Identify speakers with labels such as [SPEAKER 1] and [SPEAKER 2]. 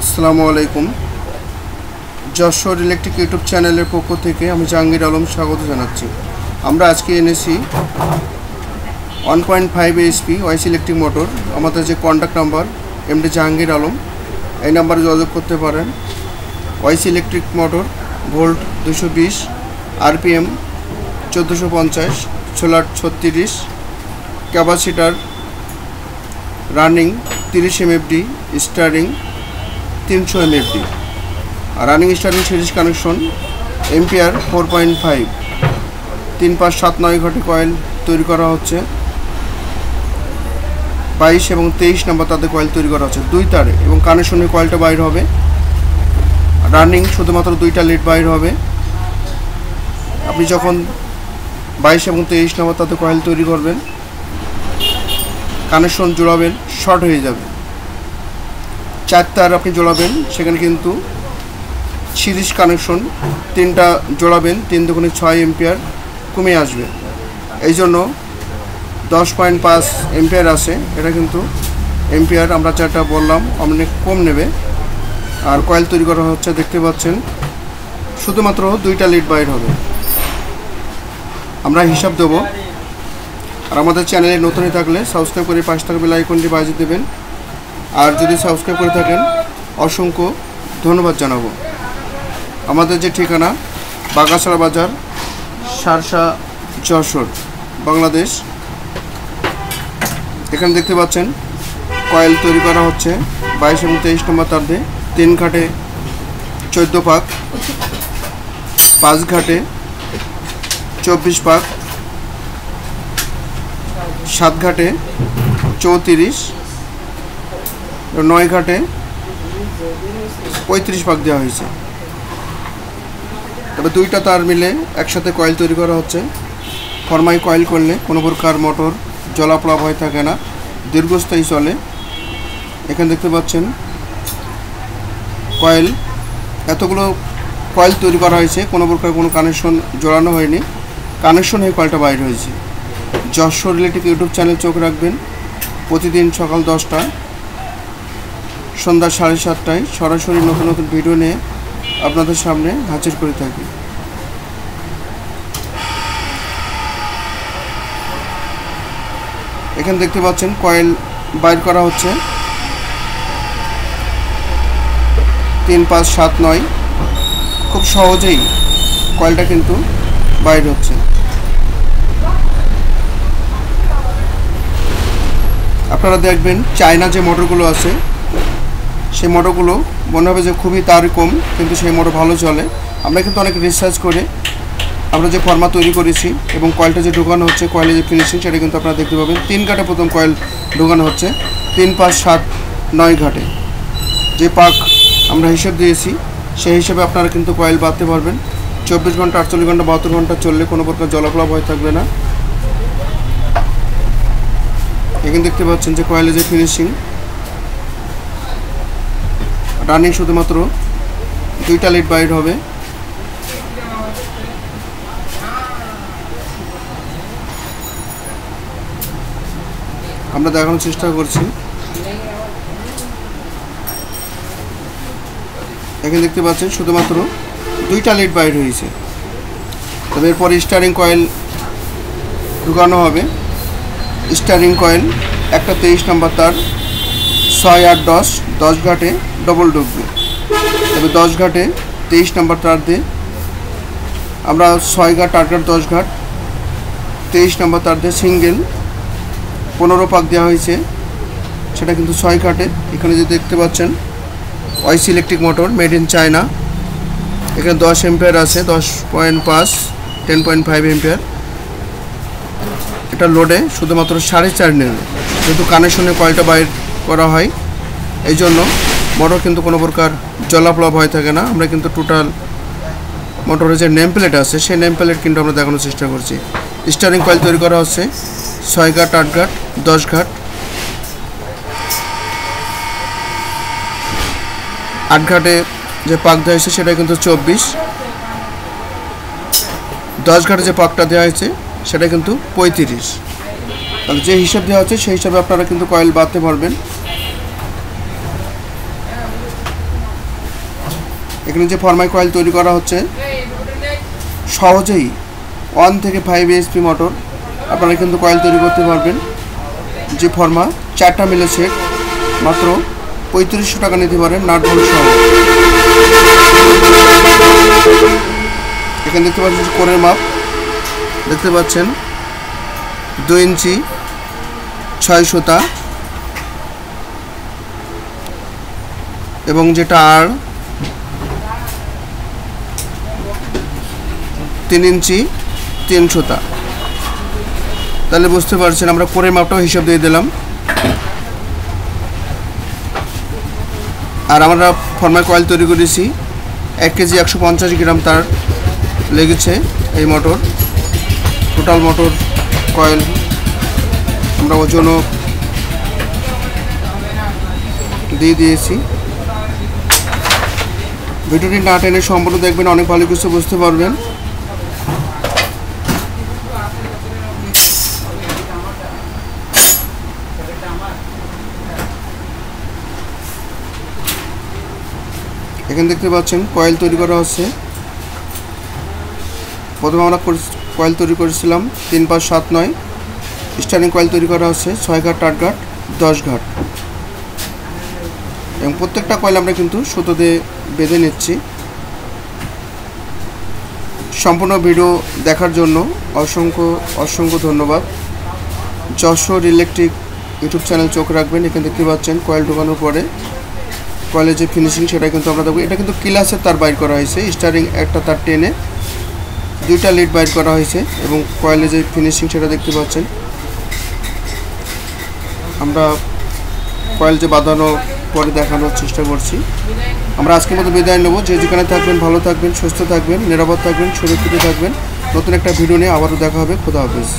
[SPEAKER 1] আসসালামু আলাইকুম। Jessore electric YouTube চ্যানেলের পক্ষ থেকে আমি জাহাঙ্গীর আলম স্বাগত জানাচ্ছি। আমরা আজকে এনেছি 1.5 এইচপি ওয়াইসি ইলেকট্রিক মোটর। আমাদের যে contact number MD Jahangir Alam, এই নাম্বারে যোগাযোগ করতে পারেন। YC electric motor, volt 220, RPM 1450, solar 36, capacitor running 30 MFD, starting 300 MFD. আর running starting series connection, ampere 4.5, 3, 5, 7, 9 ঘটে কয়েল তৈরি করা হচ্ছে। 22 এবং 23 নম্বর তাদের কয়েল তৈরি করা হচ্ছে 2 তারে, এবং কানেকশনের কয়েলটা বাইর হবে। রানিং শুধুমাত্র 2টা লিড বাইর হবে। আপনি যখন 22 এবং 23 নম্বর তাদের কয়েল তৈরি করবেন, কানেকশন জোড়াবেন, শর্ট হয়ে যাবে। 4 তার আপনি জোড়াবেন, সেখানে কিন্তু সিরিজ কানেকশন 3টা জোড়াবেন, 3 দুগুণে 6 এম্পিয়ার কমে আসবে। এই জন্য 10.5 এম্পিয়ার আছে, এটা কিন্তু এম্পিয়ার আমরা 4টা বললাম অনেক কম নেবে। আর কয়েল তৈরি করা হচ্ছে, দেখতে পাচ্ছেন, শুধুমাত্র 2টা লিড বাইর হবে। আমরা হিসাব দেব। আর আমাদের চ্যানেলে নতুন হয়ে থাকলে সাবস্ক্রাইব করে পাশে থাকা বেল আইকনটি বাজিয়ে দেবেন। আর যদি সাবস্ক্রাইব করে থাকেন, অসংখ্য ধন্যবাদ জানাবো। আমাদের যে ঠিকানা, বাগাছড়া বাজার, সারসা, যশোর, বাংলাদেশ। এখানে দেখতে পাচ্ছেন কয়েল তৈরি করা হচ্ছে 22 এবং 23 নম্বর তার দিয়ে। 3 ঘাটে 14 পাক, 5 ঘাটে 24 পাক, 7 ঘাটে 34, 9 ঘাটে 35 পাক দেওয়া হয়েছে। তবে 2টা তার মিলে একসাথে কয়েল তৈরি করা হচ্ছে। ফরমাই কয়েল করলে কোনো প্রকার মোটর জলাপলা ভয় থাকে না, দীর্ঘস্থায়ী চলে। এখানে দেখতে পাচ্ছেন কয়েল, এতগুলো কয়েল তৈরি করা হয়েছে, কোনো প্রকার কোনো কানেকশন জোড়ানো হয়নি, কানেকশন হয়ে কয়েলটা বাইর হয়েছে। যশোর ইলেকট্রিক ইউটিউব চ্যানেল চোখ রাখবেন। প্রতিদিন সকাল 10টা, সন্ধ্যা 7:30টায় সরাসরি নতুন নতুন ভিডিও নিয়ে আপনাদের সামনে হাজির করে থাকি। এখানে দেখতে পাচ্ছেন কয়েল বাইর করা হচ্ছে 3, 5, 7, 9। খুব সহজেই কয়েলটা কিন্তু বাইর হচ্ছে। আপনারা দেখবেন চায়না যে মোটরগুলো আছে, সেই মোটরগুলো মনে হবে যে খুবই তার কম, কিন্তু সেই মোটর ভালো চলে। আমরা কিন্তু অনেক রিসার্চ করে আমরা যে ফর্মা তৈরি করেছি এবং কয়েলটা যে ঢোকানো হচ্ছে, কয়েলের যে ফিনিশিং, সেটা কিন্তু আপনারা দেখতে পাবেন। 3 ঘাটে প্রথম কয়েল ঢোকানো হচ্ছে, 3, 5, 7, 9 ঘাটে। যে পাক আমরা হিসেব দিয়েছি, সেই হিসেবে আপনারা কিন্তু কয়েল বাঁধতে পারবেন। 24 ঘন্টা, 48 ঘন্টা, 72 ঘন্টা চললে কোনো প্রকার জলাফলা ভয় থাকবে না। এখানে দেখতে পাচ্ছেন যে কয়েলের যে ফিনিশিং, রানিং শুধুমাত্র 2টা লিড বাইর হবে। আমরা দেখানোর চেষ্টা করছি। এখানে দেখতে পাচ্ছেন শুধুমাত্র 2টা লিড বাইর হয়েছে। তবে এরপর স্টারিং কয়েল ঢুকানো হবে। স্টারিং কয়েল একটা 23 নম্বর তার, 6, 8, 10 ঘাটে ডবল ঢুকবে। তবে 10 ঘাটে 23 নম্বর তার দিয়ে আমরা 6 ঘাট, 8 ঘাট, 10 ঘাট, 23 নম্বর তার দিয়ে সিঙ্গেল 15 পাক দেওয়া হয়েছে, সেটা কিন্তু 6 ঘাটে। এখানে যে দেখতে পাচ্ছেন YC electric motor, made in China. এখানে 10 এম্পিয়ার আছে, 10.5, 10.5 এম্পিয়ার। এটা লোডে শুধুমাত্র 4.5 নেবে, যেহেতু কানেকশনে কয়েলটা বাইর করা হয়, এই জন্য মোটর কিন্তু কোনো প্রকার জলাফলা ভয় থাকে না। আমরা কিন্তু টোটাল মোটরের যে নেম প্লেট আছে, সেই নেম প্লেট কিন্তু আমরা দেখানোর চেষ্টা করছি। স্টারিং কয়েল তৈরি করা হচ্ছে 6 ঘাট, 8 ঘাট, 10 ঘাট। 8 ঘাটে যে পাক দেওয়া হয়েছে সেটা কিন্তু 24। 10 ঘাটে যে পাকটা দেওয়া হয়েছে সেটা কিন্তু 35। তাহলে যে হিসাব দেওয়া হচ্ছে সেই হিসাবে আপনারা কিন্তু কয়েল বাঁধতে পারবেন। এখানে যে ফরমায় কয়েল তৈরি করা হচ্ছে সহজেই 1 থেকে 5 bhp মোটর আপনারা কিন্তু কয়েল তৈরি করতে পারবেন। যে ফরমা 4টা মিলে সেট মাত্র 3500 টাকা নিতে পারেন নাট বল্ট সহ। এখানে দেখতে পাচ্ছেন কোরের মাপ দেখতে পাচ্ছেন 2 ইঞ্চি 6 সুতা এবং যেটা আর 3 ইঞ্চি 3 সুতা। তাহলে বুঝতে পারছেন আমরা কোরের মাপটাও হিসাব দিয়ে দিলাম। আর আমরা ফরমায় কয়েল তৈরি করেছি 1 কেজি 150 গ্রাম তার লেগেছে এই মোটর। টোটাল মোটর কয়েল আমরা ওজনও দিয়ে দিয়েছি। ভিডিওটি না টেনে সম্পূর্ণ দেখবেন, অনেক ভালো কিছু বুঝতে পারবেন। এখানে দেখতে পাচ্ছেন কয়েল তৈরি করা হচ্ছে। প্রথমে আমরা কয়েল তৈরি করেছিলাম 3, 5, 7, 9। স্টারিং কয়েল তৈরি করা হচ্ছে 6 ঘাট, 8 ঘাট, 10 ঘাট এবং প্রত্যেকটা কয়েল আমরা কিন্তু সুতো দিয়ে বেঁধে নিচ্ছি। সম্পূর্ণ ভিডিও দেখার জন্য অসংখ্য ধন্যবাদ। যশোর ইলেকট্রিক ইউটিউব চ্যানেল চোখ রাখবেন। এখানে দেখতে পাচ্ছেন কয়েল ঢোকানোর পরে কয়েলের যে ফিনিশিং সেটা কিন্তু আমরা দেখব। এটা কিন্তু কিলাসের তার বাইর করা হয়েছে, স্টারিং একটা তার টেনে 2টা লিড বাইর করা হয়েছে এবং কয়েলের যে ফিনিশিং সেটা দেখতে পাচ্ছেন। আমরা কয়েল যে বাঁধানো পরে দেখানোর চেষ্টা করছি। আমরা আজকের মতো বিদায় নেব। যে যেখানে থাকবেন ভালো থাকবেন, সুস্থ থাকবেন, নিরাপদ থাকবেন, সুরক্ষিত থাকবেন। নতুন একটা ভিডিও নিয়ে আবারও দেখা হবে। খোদা হাফেজ।